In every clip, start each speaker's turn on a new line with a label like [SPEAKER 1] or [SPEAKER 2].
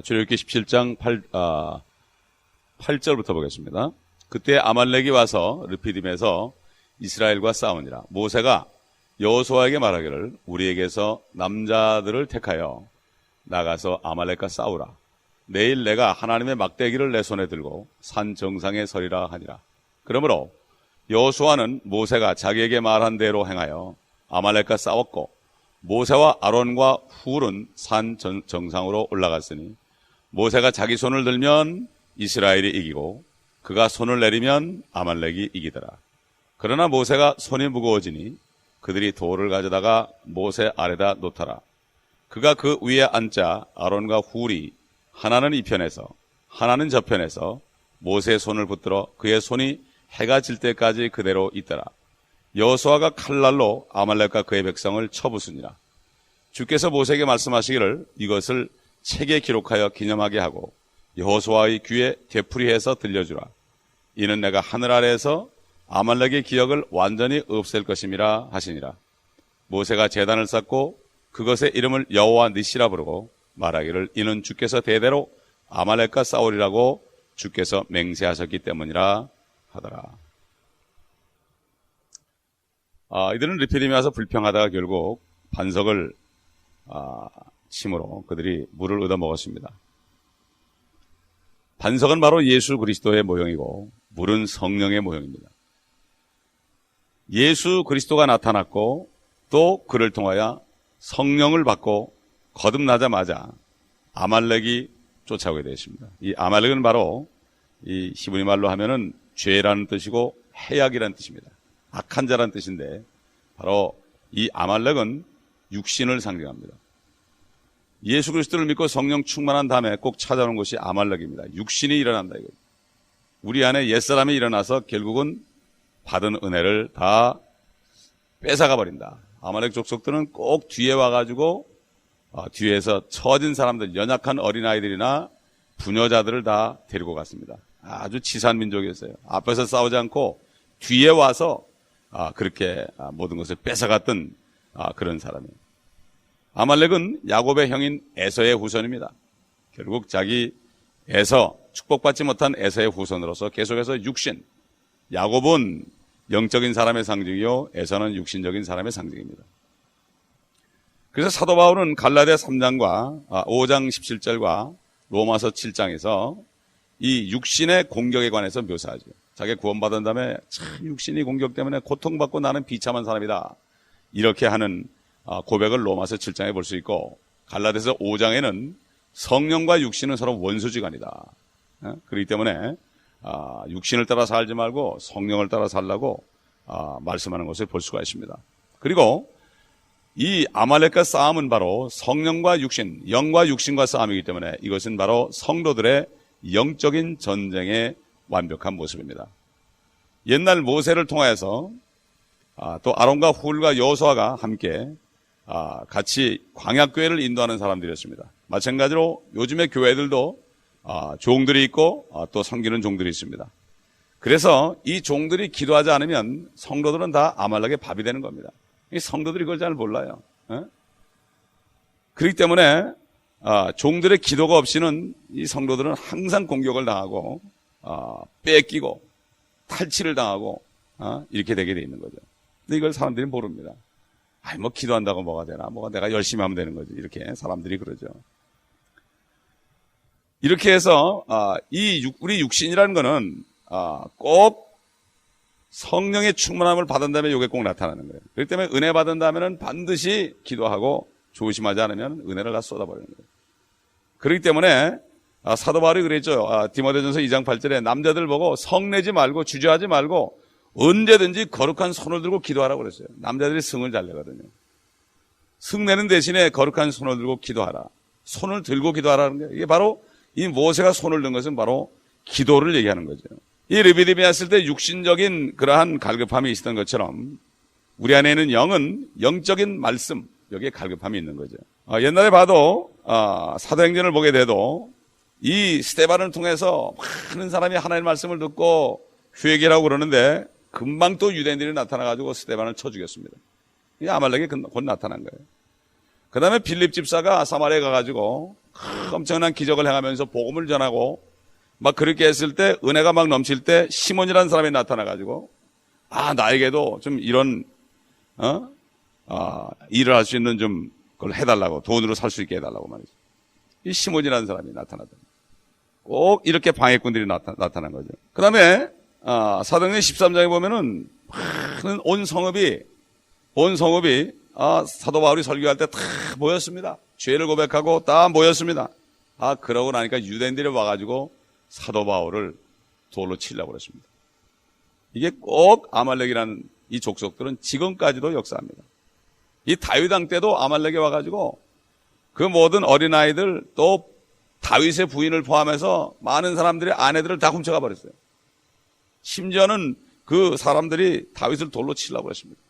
[SPEAKER 1] 출애굽기 17장 8절부터 보겠습니다. 그때 아말렉이 와서 르피딤에서 이스라엘과 싸우니라. 모세가 여호수아에게 말하기를 우리에게서 남자들을 택하여 나가서 아말렉과 싸우라. 내일 내가 하나님의 막대기를 내 손에 들고 산 정상에 서리라 하니라. 그러므로 여호수아는 모세가 자기에게 말한 대로 행하여 아말렉과 싸웠고 모세와 아론과 훌은 산 정상으로 올라갔으니 모세가 자기 손을 들면 이스라엘이 이기고 그가 손을 내리면 아말렉이 이기더라. 그러나 모세가 손이 무거워지니 그들이 돌을 가져다가 모세 아래다 놓더라. 그가 그 위에 앉자 아론과 훌이 하나는 이 편에서 하나는 저 편에서 모세의 손을 붙들어 그의 손이 해가 질 때까지 그대로 있더라. 여호수아가 칼날로 아말렉과 그의 백성을 쳐부수니라. 주께서 모세에게 말씀하시기를 이것을 책에 기록하여 기념하게 하고 여호수아의 귀에 되풀이해서 들려주라. 이는 내가 하늘 아래에서 아말렉의 기억을 완전히 없앨 것임이라 하시니라. 모세가 제단을 쌓고 그것의 이름을 여호와 니시라 부르고 말하기를 이는 주께서 대대로 아말렉과 싸우리라고 주께서 맹세하셨기 때문이라 하더라. 이들은 르피딤에 와서 불평하다가 결국 반석을 침으로 그들이 물을 얻어먹었습니다. 반석은 바로 예수 그리스도의 모형이고 물은 성령의 모형입니다. 예수 그리스도가 나타났고 또 그를 통하여 성령을 받고 거듭나자마자 아말렉이 쫓아오게 되었습니다. 이 아말렉은 바로 이 히브리 말로 하면은 죄라는 뜻이고 해악이라는 뜻입니다. 악한 자라는 뜻인데 바로 이 아말렉은 육신을 상징합니다. 예수 그리스도를 믿고 성령 충만한 다음에 꼭 찾아오는 것이 아말렉입니다. 육신이 일어난다 이거죠. 우리 안에 옛사람이 일어나서 결국은 받은 은혜를 다 뺏어가 버린다. 아말렉 족속들은 꼭 뒤에 와가지고 뒤에서 처진 사람들, 연약한 어린아이들이나 부녀자들을 다 데리고 갔습니다. 아주 치사한 민족이었어요. 앞에서 싸우지 않고 뒤에 와서 그렇게 모든 것을 뺏어갔던 그런 사람이에요. 아말렉은 야곱의 형인 에서의 후손입니다. 결국 자기 에서, 축복받지 못한 에서의 후손으로서 계속해서 육신, 야곱은 영적인 사람의 상징이요 에서는 육신적인 사람의 상징입니다. 그래서 사도 바울은 갈라디아 3장과 5장 17절과 로마서 7장에서 이 육신의 공격에 관해서 묘사하죠. 자기가 구원받은 다음에 참 육신이 공격 때문에 고통받고 나는 비참한 사람이다. 이렇게 하는 고백을 로마서 7장에 볼 수 있고 갈라디아서 5장에는 성령과 육신은 서로 원수지간이다. 그렇기 때문에 육신을 따라 살지 말고 성령을 따라 살라고 말씀하는 것을 볼 수가 있습니다. 그리고 이 아말렉과 싸움은 바로 성령과 육신, 영과 육신과 싸움이기 때문에 이것은 바로 성도들의 영적인 전쟁의 완벽한 모습입니다. 옛날 모세를 통하여서 또 아론과 훌과 여호수아가 함께 같이 광야교회를 인도하는 사람들이었습니다. 마찬가지로 요즘의 교회들도 종들이 있고 또 섬기는 종들이 있습니다. 그래서 이 종들이 기도하지 않으면 성도들은 다 아말렉의 밥이 되는 겁니다. 이 성도들이 그걸 잘 몰라요. 그렇기 때문에 종들의 기도가 없이는 이 성도들은 항상 공격을 당하고 뺏기고 탈취를 당하고 이렇게 되게 돼 있는 거죠. 근데 이걸 사람들이 모릅니다. 뭐 기도한다고 뭐가 되나, 뭐가 내가 열심히 하면 되는 거지, 이렇게 사람들이 그러죠. 이렇게 해서 우리 육신이라는 거는 꼭 성령의 충만함을 받은 다음에 이게 꼭 나타나는 거예요. 그렇기 때문에 은혜 받은 다음에는 반드시 기도하고 조심하지 않으면 은혜를 다 쏟아버리는 거예요. 그렇기 때문에 사도 바울이 그랬죠. 디모데전서 2장 8절에 남자들 보고 성내지 말고 주저하지 말고 언제든지 거룩한 손을 들고 기도하라고 그랬어요. 남자들이 승을 잘 내거든요. 승내는 대신에 거룩한 손을 들고 기도하라. 손을 들고 기도하라는 거예요. 이게 바로 이 모세가 손을 든 것은 바로 기도를 얘기하는 거죠. 이 르비딤에 왔을 때 육신적인 그러한 갈급함이 있었던 것처럼 우리 안에 있는 영은 영적인 말씀, 여기에 갈급함이 있는 거죠. 옛날에 봐도 사도행전을 보게 돼도 이 스데반을 통해서 많은 사람이 하나님의 말씀을 듣고 회개라고 그러는데 금방 또 유대인들이 나타나가지고 스데반을 쳐 죽였습니다. 이 아말렉이 곧 나타난 거예요. 그 다음에 빌립 집사가 사마리아에 가가지고 엄청난 기적을 행하면서 복음을 전하고 막 그렇게 했을 때 은혜가 막 넘칠 때 시몬이라는 사람이 나타나가지고 나에게도 좀 이런 일을 할 수 있는 좀 그걸 해달라고 돈으로 살 수 있게 해달라고 말이죠. 이 시몬이라는 사람이 나타나더니 꼭 이렇게 방해꾼들이 나타난 거죠. 그 다음에 사도행전 13장에 보면은 온 성읍이 사도 바울이 설교할 때 다 모였습니다. 죄를 고백하고 다 모였습니다. 그러고 나니까 유대인들이 와가지고 사도 바울을 돌로 치려고 그랬습니다. 이게 꼭 아말렉이라는 이 족속들은 지금까지도 역사합니다. 이 다윗 왕 때도 아말렉이 와가지고 그 모든 어린아이들 또 다윗의 부인을 포함해서 많은 사람들의 아내들을 다 훔쳐가 버렸어요. 심지어는 그 사람들이 다윗을 돌로 치려고 했습니다.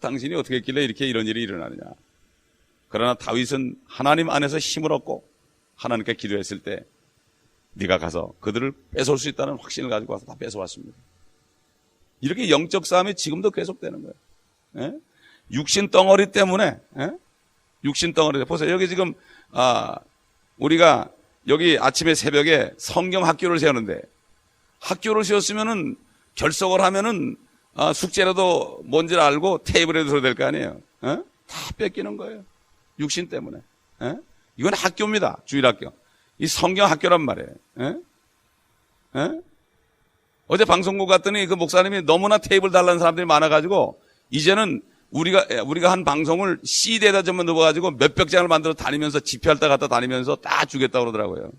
[SPEAKER 1] 당신이 어떻게 했길래 이렇게 이런 일이 일어나느냐. 그러나 다윗은 하나님 안에서 힘을 얻고 하나님께 기도했을 때 네가 가서 그들을 뺏어올 수 있다는 확신을 가지고 와서 다 뺏어왔습니다. 이렇게 영적 싸움이 지금도 계속되는 거예요. 예? 육신 덩어리 때문에, 육신 덩어리. 보세요. 여기 지금, 우리가 여기 아침에 새벽에 성경 학교를 세우는데 학교를 세웠으면은 결석을 하면은 숙제라도 뭔지를 알고 테이블에 둬야 될 거 아니에요. 다 뺏기는 거예요. 육신 때문에. 이건 학교입니다. 주일학교. 이 성경 학교란 말이에요. 어제 방송국 갔더니 그 목사님이 너무나 테이블 달라는 사람들이 많아가지고 이제는 우리가 한 방송을 CD에다 좀 넣어가지고 몇백 장을 만들어 다니면서 집회할 때 갔다 다니면서 다 주겠다고 그러더라고요.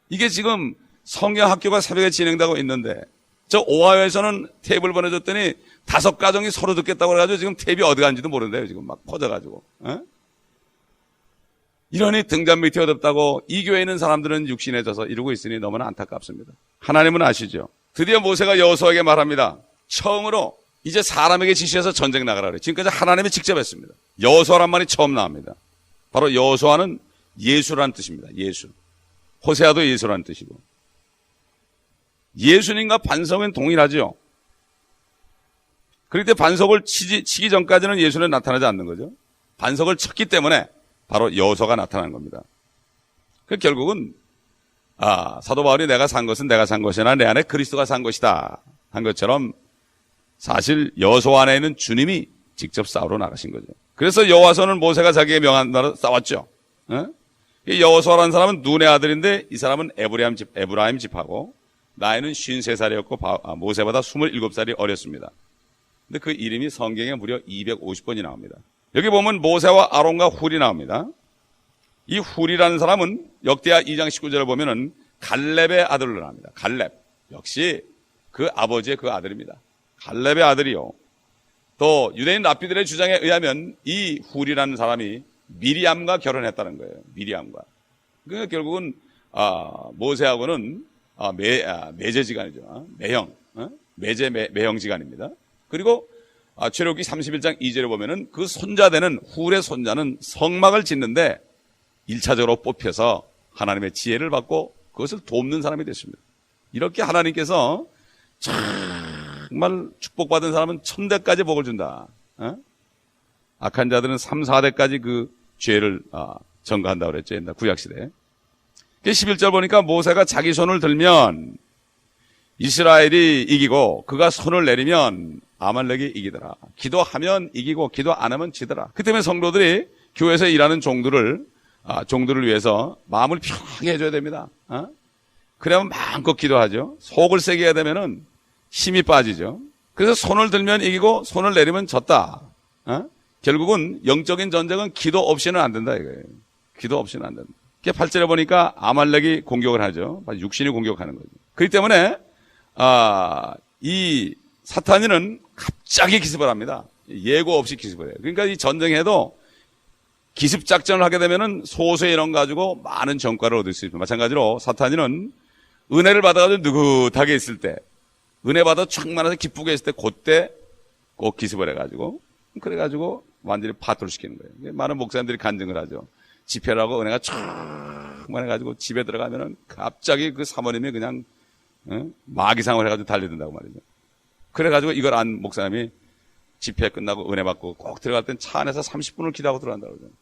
[SPEAKER 1] 이게 지금 성경 학교가 새벽에 진행되고 있는데 저 오하이오에서는 테이블 보내줬더니 5가정이 서로 듣겠다고 그래가지고 지금 테이프 어디 간지도 모른대요. 지금 막 퍼져가지고. 이러니 등잔 밑이 어둡다고 이 교회에 있는 사람들은 육신에 져서 이러고 있으니 너무나 안타깝습니다. 하나님은 아시죠? 드디어 모세가 여호수아에게 말합니다. 처음으로 이제 사람에게 지시해서 전쟁 나가라 그래요. 지금까지 하나님이 직접 했습니다. 여호수아란 말이 처음 나옵니다. 바로 여호수아는 예수라는 뜻입니다. 예수. 호세아도 예수라는 뜻이고. 예수님과 반석은 동일하죠. 그럴 때 반석을 치기 전까지는 예수는 나타나지 않는 거죠. 반석을 쳤기 때문에 바로 여호수아가 나타난 겁니다. 그 결국은 사도 바울이 내가 산 것은 내가 산 것이나 내 안에 그리스도가 산 것이다 한 것처럼 사실 여호수아 안에 있는 주님이 직접 싸우러 나가신 거죠. 그래서 여호와서는 모세가 자기의 명한 나라 싸웠죠. 이 여호수아라는 사람은 눈의 아들인데 이 사람은 에브라임 집하고 나이는 53살이었고 모세보다 27살이 어렸습니다. 근데 그 이름이 성경에 무려 250번이 나옵니다. 여기 보면 모세와 아론과 훌이 나옵니다. 이 훌이라는 사람은 역대하 2장 19절을 보면은 갈렙의 아들로 나옵니다. 갈렙. 역시 그 아버지의 그 아들입니다. 갈렙의 아들이요. 또 유대인 랍비들의 주장에 의하면 이 훌이라는 사람이 미리암과 결혼했다는 거예요. 미리암과. 그러니까 결국은 모세하고는 매제지간이죠. 매형지간입니다. 그리고 출애굽기 31장 2절에 보면은 그 손자되는 훌의 손자는 성막을 짓는데 1차적으로 뽑혀서 하나님의 지혜를 받고 그것을 돕는 사람이 됐습니다. 이렇게 하나님께서 정말 축복받은 사람은 1000대까지 복을 준다. 악한 자들은 3, 4대까지 그 죄를 전가한다고 그랬죠. 옛날 구약시대에. 11절 보니까 모세가 자기 손을 들면 이스라엘이 이기고 그가 손을 내리면 아말렉이 이기더라. 기도하면 이기고 기도 안 하면 지더라. 그 때문에 성도들이 교회에서 일하는 종들을 위해서 마음을 편하게 해줘야 됩니다. 그래야만 마음껏 기도하죠. 속을 세게 해야 되면은 힘이 빠지죠. 그래서 손을 들면 이기고 손을 내리면 졌다. 결국은 영적인 전쟁은 기도 없이는 안 된다 이거예요. 기도 없이는 안 된다. 8절에 보니까 아말렉이 공격을 하죠. 육신이 공격하는 거죠. 그렇기 때문에 이 사탄이는 갑자기 기습을 합니다. 예고 없이 기습을 해요. 그러니까 이 전쟁에도 기습 작전을 하게 되면은 소수의 인원 가지고 많은 전과를 얻을 수 있습니다. 마찬가지로 사탄이는 은혜를 받아가지고 느긋하게 있을 때, 은혜 받아 충만해서 기쁘게 있을 때, 그때 꼭 기습을 해가지고, 그래가지고 완전히 파토시키는 거예요. 많은 목사님들이 간증을 하죠. 집회를 하고 은혜가 충만해가지고 집에 들어가면은 갑자기 그 사모님이 그냥 마귀상을 해가지고 달려든다고 말이죠. 그래가지고 이걸 안 목사님이 집회 끝나고 은혜 받고 꼭 들어갈 땐 차 안에서 30분을 기도하고 들어간다고 그러죠.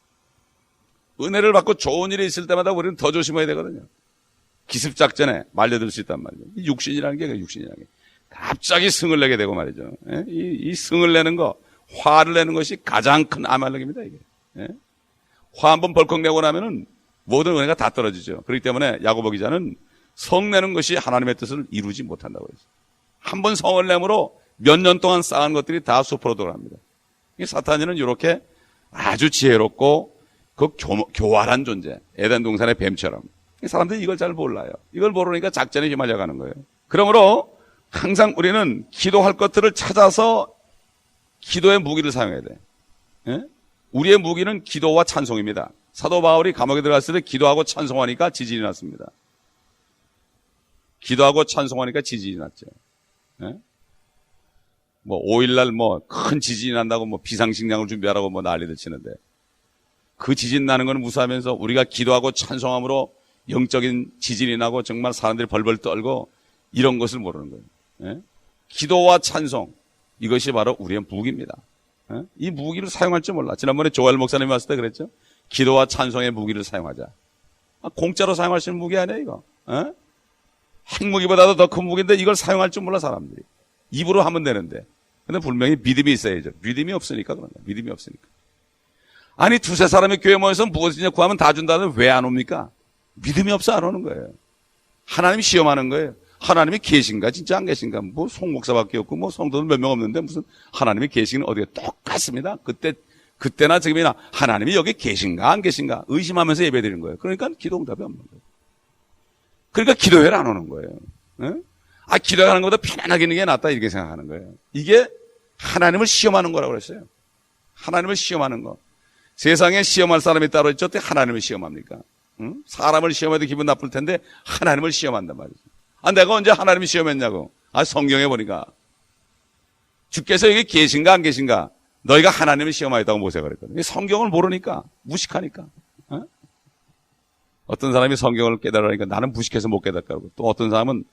[SPEAKER 1] 은혜를 받고 좋은 일이 있을 때마다 우리는 더 조심해야 되거든요. 기습작전에 말려들 수 있단 말이죠. 이 육신이라는 게, 육신이라는 게. 갑자기 승을 내게 되고 말이죠. 예? 이 승을 내는 거, 화를 내는 것이 가장 큰 아말렉입니다, 이게. 예? 화 한번 벌컥 내고 나면은 모든 은혜가 다 떨어지죠. 그렇기 때문에 야고보 기자는 성 내는 것이 하나님의 뜻을 이루지 못한다고 했어요. 한 번 성을 내므로 몇 년 동안 쌓은 것들이 다 숲으로 돌아갑니다. 사탄이는 이렇게 아주 지혜롭고 그 교활한 존재, 에덴 동산의 뱀처럼. 사람들이 이걸 잘 몰라요. 이걸 모르니까 작전에 휘말려 가는 거예요. 그러므로 항상 우리는 기도할 것들을 찾아서 기도의 무기를 사용해야 돼. 예? 우리의 무기는 기도와 찬송입니다. 사도 바울이 감옥에 들어갔을 때 기도하고 찬송하니까 지진이 났습니다. 기도하고 찬송하니까 지진이 났죠. 예? 뭐 5일날 뭐 큰 지진이 난다고 뭐 비상식량을 준비하라고 뭐 난리를 치는데, 그 지진 나는 건 무수하면서 우리가 기도하고 찬송함으로 영적인 지진이 나고 정말 사람들이 벌벌 떨고 이런 것을 모르는 거예요. 예? 기도와 찬송, 이것이 바로 우리의 무기입니다. 예? 이 무기를 사용할 줄 몰라. 지난번에 조엘 목사님이 왔을 때 그랬죠. 기도와 찬송의 무기를 사용하자. 공짜로 사용할 수 있는 무기 아니야 이거. 예? 핵무기보다도 더 큰 무기인데 이걸 사용할 줄 몰라 사람들이. 입으로 하면 되는데. 근데 분명히 믿음이 있어야죠. 믿음이 없으니까 그런 거야. 믿음이 없으니까. 아니 두세 사람이 교회 모여서 무엇이냐 구하면 다 준다는데 왜 안 옵니까? 믿음이 없어 안 오는 거예요. 하나님이 시험하는 거예요. 하나님이 계신가 진짜 안 계신가. 뭐 송목사밖에 없고 뭐 성도들 몇 명 없는데 무슨 하나님이 계시는 어디가 똑같습니다. 그때나 지금이나 하나님이 여기 계신가 안 계신가 의심하면서 예배드리는 거예요. 그러니까 기도 응답이 없는 거예요. 그러니까 기도회를 안 오는 거예요. 네? 기도하는 것보다 편안하게 있는 게 낫다 이렇게 생각하는 거예요. 이게 하나님을 시험하는 거라고 그랬어요. 하나님을 시험하는 거. 세상에 시험할 사람이 따로 있죠. 어떻게 하나님을 시험합니까? 응? 사람을 시험해도 기분 나쁠 텐데 하나님을 시험한단 말이죠. 내가 언제 하나님을 시험했냐고. 성경에 보니까 주께서 여기 계신가 안 계신가 너희가 하나님을 시험하였다고 모세가 그랬거든요. 성경을 모르니까 무식하니까. 어떤 사람이 성경을 깨달으니까 나는 무식해서 못 깨닫다고, 또 어떤 사람은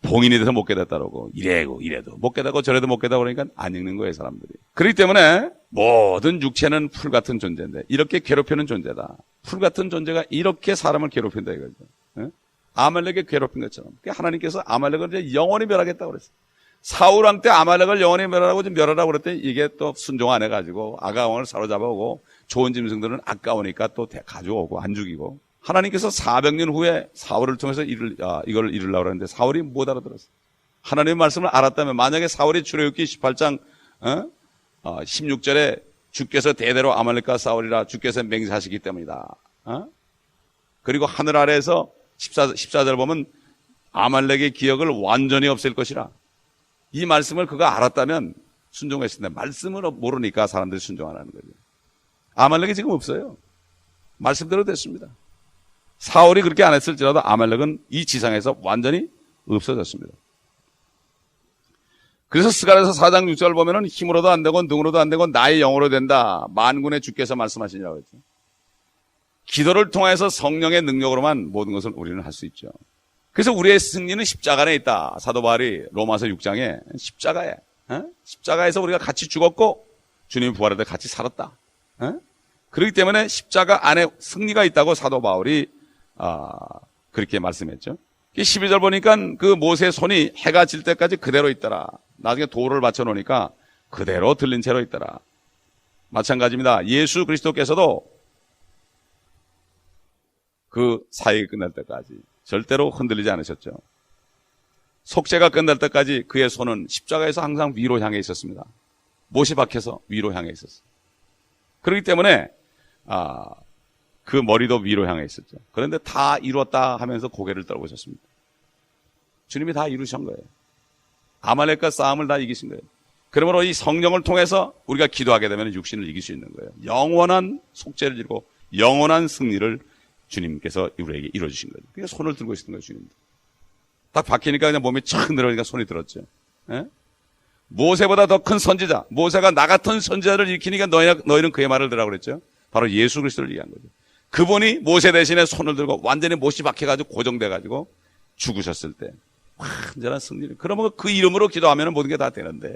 [SPEAKER 1] 봉인이 돼서 못 깨닫다고, 이래도 못 깨닫고 저래도 못 깨닫고 그러니까 안 읽는 거예요 사람들이. 그렇기 때문에 모든 육체는 풀 같은 존재인데 이렇게 괴롭히는 존재다. 풀 같은 존재가 이렇게 사람을 괴롭힌다 이거죠. 아말렉에 괴롭힌 것처럼. 하나님께서 아말렉을 이제 영원히 멸하겠다고 그랬어요. 사울 왕 때 아말렉을 영원히 멸하라고 좀 멸하라고 그랬더니 이게 또 순종 안 해가지고 아가왕을 사로잡아오고 좋은 짐승들은 아까우니까 또 가져오고 안 죽이고. 하나님께서 400년 후에 사울을 통해서 이걸 이루려고 그러는데 사울이 못 알아들었어요. 하나님의 말씀을 알았다면, 만약에 사울이 출애굽기 18장 16절에 주께서 대대로 아말렉과 싸우리라 주께서 맹세하시기 때문이다. 그리고 하늘 아래에서 14절 보면 아말렉의 기억을 완전히 없앨 것이라. 이 말씀을 그가 알았다면 순종했을 텐데 말씀을 모르니까 사람들이 순종 안 하는 거죠. 아말렉이 지금 없어요. 말씀대로 됐습니다. 사울이 그렇게 안 했을지라도 아말렉은 이 지상에서 완전히 없어졌습니다. 그래서 스가랴서 4장 6절 보면은 힘으로도 안 되고 능으로도 안 되고 나의 영으로 된다. 만군의 주께서 말씀하시니라고 했죠. 기도를 통해서 성령의 능력으로만 모든 것을 우리는 할 수 있죠. 그래서 우리의 승리는 십자가 안에 있다. 사도 바울이 로마서 6장에 십자가에, 십자가에서 우리가 같이 죽었고 주님이 부활할 때 같이 살았다. 그렇기 때문에 십자가 안에 승리가 있다고 사도 바울이 그렇게 말씀했죠. 12절 보니까 그 모세의 손이 해가 질 때까지 그대로 있더라. 나중에 돌을 받쳐놓으니까 그대로 들린 채로 있더라. 마찬가지입니다. 예수 그리스도께서도 그 사역이 끝날 때까지 절대로 흔들리지 않으셨죠. 속죄가 끝날 때까지 그의 손은 십자가에서 항상 위로 향해 있었습니다. 못이 박혀서 위로 향해 있었어요. 그렇기 때문에 그 머리도 위로 향해 있었죠. 그런데 다 이루었다 하면서 고개를 떨구셨습니다. 주님이 다 이루신 거예요. 아말렉과 싸움을 다 이기신 거예요. 그러므로 이 성령을 통해서 우리가 기도하게 되면 육신을 이길 수 있는 거예요. 영원한 속죄를 이루고 영원한 승리를 주님께서 우리에게 이루어주신 거예요. 그러니까 손을 들고 있었던 거예요, 주님도. 딱 박히니까 그냥 몸이 착 늘어니까 손이 들었죠. 예? 모세보다 더 큰 선지자, 모세가 나 같은 선지자를 일으키니까 너희는 그의 말을 들으라고 그랬죠. 바로 예수 그리스도를 얘기한 거죠. 그분이 모세 대신에 손을 들고 완전히 못이 박혀가지고 고정돼가지고 죽으셨을 때 완전한 승리를. 그러면 그 이름으로 기도하면 모든 게 다 되는데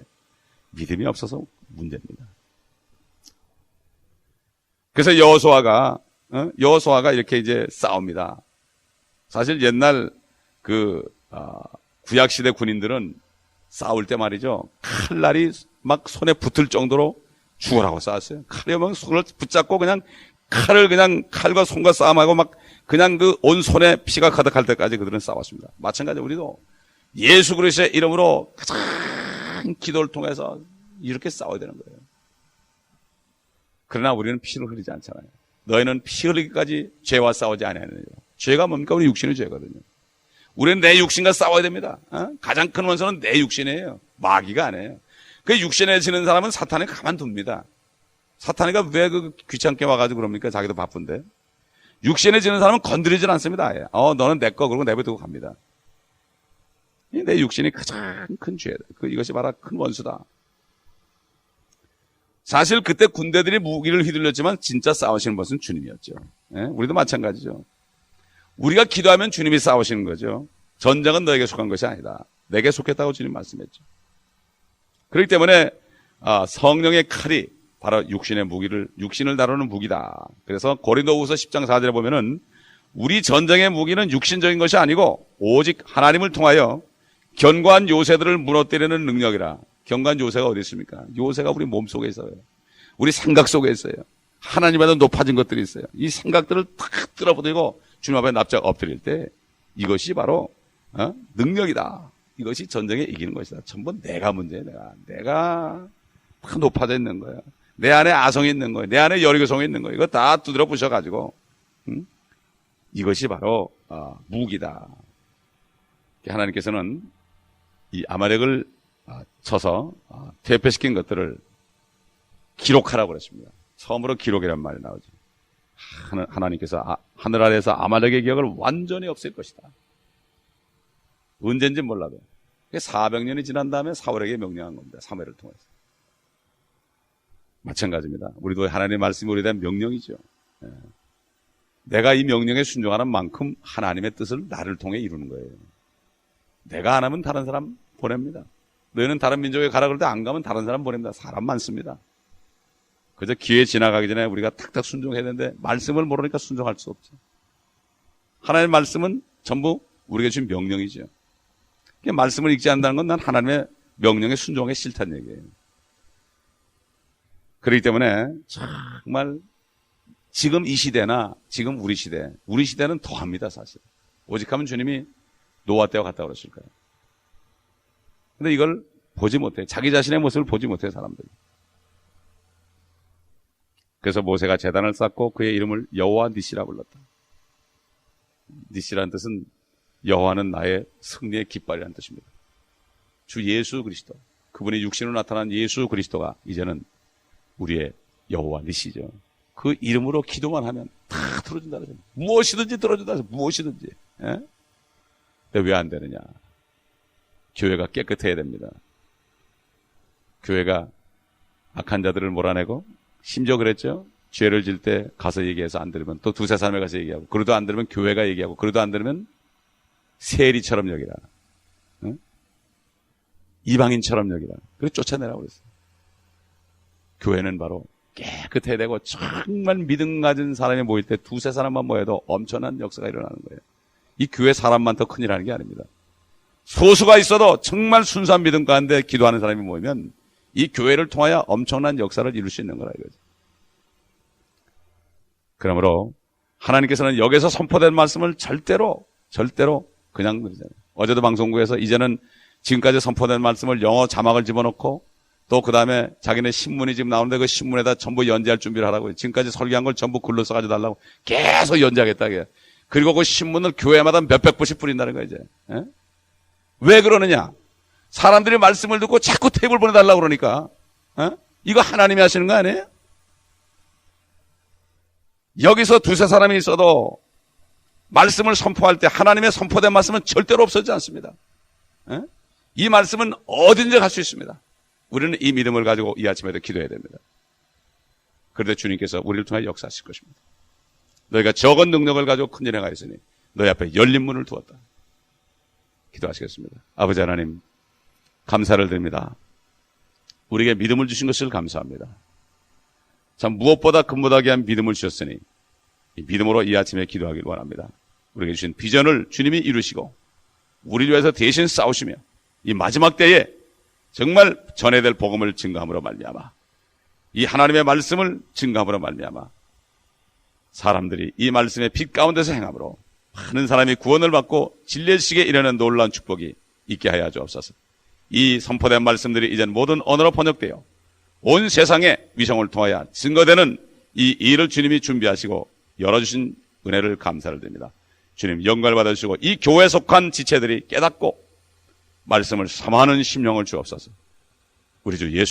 [SPEAKER 1] 믿음이 없어서 문제입니다. 그래서 여호수아가 여호수아가 이렇게 이제 싸웁니다. 사실 옛날 구약시대 군인들은 싸울 때 말이죠. 칼날이 막 손에 붙을 정도로 죽으라고 싸웠어요. 칼에 막 손을 붙잡고 그냥 칼과 손과 싸움하고 막 그냥 온 손에 피가 가득할 때까지 그들은 싸웠습니다. 마찬가지로 우리도 예수 그리스도의 이름으로 가장 기도를 통해서 이렇게 싸워야 되는 거예요. 그러나 우리는 피를 흘리지 않잖아요. 너희는 피 흘리기까지 죄와 싸우지 아니하느냐. 죄가 뭡니까? 우리 육신의 죄거든요. 우리는 내 육신과 싸워야 됩니다. 가장 큰 원수는 내 육신이에요. 마귀가 아니에요. 그 육신에 지는 사람은 사탄이 가만둡니다. 사탄이가 왜 귀찮게 와가지고 그럽니까? 자기도 바쁜데. 육신에 지는 사람은 건드리질 않습니다. 아예. 너는 내 거 그러고 내버리고 갑니다. 내 육신이 가장 큰 죄다. 이것이 바로 큰 원수다. 사실 그때 군대들이 무기를 휘둘렸지만 진짜 싸우시는 것은 주님이었죠. 우리도 마찬가지죠. 우리가 기도하면 주님이 싸우시는 거죠. 전쟁은 너에게 속한 것이 아니다. 내게 속했다고 주님 말씀했죠. 그렇기 때문에 성령의 칼이 바로 육신을 다루는 무기다. 그래서 고린도후서 10장 4절에 보면은 우리 전쟁의 무기는 육신적인 것이 아니고 오직 하나님을 통하여 견고한 요새들을 무너뜨리는 능력이라. 견고한 요새가 어디 있습니까? 요새가 우리 몸 속에 있어요. 우리 생각 속에 있어요. 하나님보다 높아진 것들이 있어요. 이 생각들을 탁 끌어버리고 주님 앞에 납작 엎드릴 때 이것이 바로 능력이다. 이것이 전쟁에 이기는 것이다. 전부 내가 문제예요. 내가 다 높아져 있는 거예요. 내 안에 아성이 있는 거예요. 내 안에 여리고성이 있는 거예요. 이거 다 두드려 부셔가지고 이것이 바로 무기다. 하나님께서는 이 아말렉을 쳐서 퇴폐시킨 것들을 기록하라고 그랬습니다. 처음으로 기록이란 말이 나오죠. 하나님께서 하늘 아래에서 아말렉의 기억을 완전히 없앨 것이다. 언젠지 몰라도 400년이 지난 다음에 사울에게 명령한 겁니다. 사무엘을 통해서. 마찬가지입니다. 우리도 하나님의 말씀이 우리에 대한 명령이죠. 내가 이 명령에 순종하는 만큼 하나님의 뜻을 나를 통해 이루는 거예요. 내가 안 하면 다른 사람 보냅니다. 너희는 다른 민족에 가라 그럴 때 안 가면 다른 사람 보냅니다. 사람 많습니다. 그저 기회 지나가기 전에 우리가 탁탁 순종해야 되는데 말씀을 모르니까 순종할 수 없죠. 하나님의 말씀은 전부 우리에게 주신 명령이죠. 말씀을 읽지 않는다는 건 난 하나님의 명령에 순종하기 싫다는 얘기예요. 그렇기 때문에 정말 지금 이 시대나 지금 우리 시대는 더합니다. 사실. 오직 하면 주님이 노아 때와 같다고 그러실 거예요. 근데 이걸 보지 못해. 자기 자신의 모습을 보지 못해 사람들이. 그래서 모세가 제단을 쌓고 그의 이름을 여호와 니시라 불렀다. 니시라는 뜻은 여호와는 나의 승리의 깃발이라는 뜻입니다. 주 예수 그리스도, 그분이 육신으로 나타난 예수 그리스도가 이제는 우리의 여호와 니시죠. 그 이름으로 기도만 하면 다 들어준다 그러죠. 무엇이든지 들어준다 그러죠. 무엇이든지. 근데 왜 안 되느냐? 교회가 깨끗해야 됩니다. 교회가 악한 자들을 몰아내고, 심지어 그랬죠. 죄를 질 때 가서 얘기해서 안 들으면 또 두세 사람에 가서 얘기하고, 그래도 안 들으면 교회가 얘기하고, 그래도 안 들으면 세리처럼 여기라. 이방인처럼 여기라. 그래서 쫓아내라고 그랬어요. 교회는 바로 깨끗해야 되고 정말 믿음 가진 사람이 모일 때 두세 사람만 모여도 엄청난 역사가 일어나는 거예요. 이 교회 사람만 더 큰일하는 게 아닙니다. 소수가 있어도 정말 순수한 믿음 가운데 기도하는 사람이 모이면 이 교회를 통하여 엄청난 역사를 이룰 수 있는 거라 이거죠. 그러므로 하나님께서는 여기서 선포된 말씀을 절대로 그냥 누리잖아요. 어제도 방송국에서 이제는 지금까지 선포된 말씀을 영어 자막을 집어넣고 또 그 다음에 자기네 신문이 지금 나오는데 그 신문에다 전부 연재할 준비를 하라고. 지금까지 설계한 걸 전부 글로 써가지고 달라고 계속 연재하겠다. 그리고 그 신문을 교회마다 몇백 부씩 뿌린다는 거예요, 이제. 왜 그러느냐? 사람들이 말씀을 듣고 자꾸 테이블 보내달라고 그러니까. 이거 하나님이 하시는 거 아니에요? 여기서 두세 사람이 있어도 말씀을 선포할 때 하나님의 선포된 말씀은 절대로 없어지지 않습니다. 이 말씀은 어딘지 갈 수 있습니다. 우리는 이 믿음을 가지고 이 아침에도 기도해야 됩니다. 그런데 주님께서 우리를 통해 역사하실 것입니다. 너희가 적은 능력을 가지고 큰 일에 가 있으니 너희 앞에 열린 문을 두었다. 기도하시겠습니다. 아버지 하나님, 감사를 드립니다. 우리에게 믿음을 주신 것을 감사합니다. 참 무엇보다 근무하게 한 믿음을 주셨으니 믿음으로 이 아침에 기도하길 원합니다. 우리에게 주신 비전을 주님이 이루시고 우리 위해서 대신 싸우시며 이 마지막 때에 정말 전해야 될 복음을 증거함으로 말미암아 이 하나님의 말씀을 증거함으로 말미암아 사람들이 이 말씀의 빛 가운데서 행함으로 많은 사람이 구원을 받고 진리의 지식에 이르는 놀라운 축복이 있게 하여 주옵소서. 이 선포된 말씀들이 이젠 모든 언어로 번역되어 온 세상에 위성을 통하여 증거되는 이 일을 주님이 준비하시고 열어주신 은혜를 감사를 드립니다. 주님 영광을 받아주시고 이 교회에 속한 지체들이 깨닫고 말씀을 사모하는 심령을 주옵소서. 우리 주 예수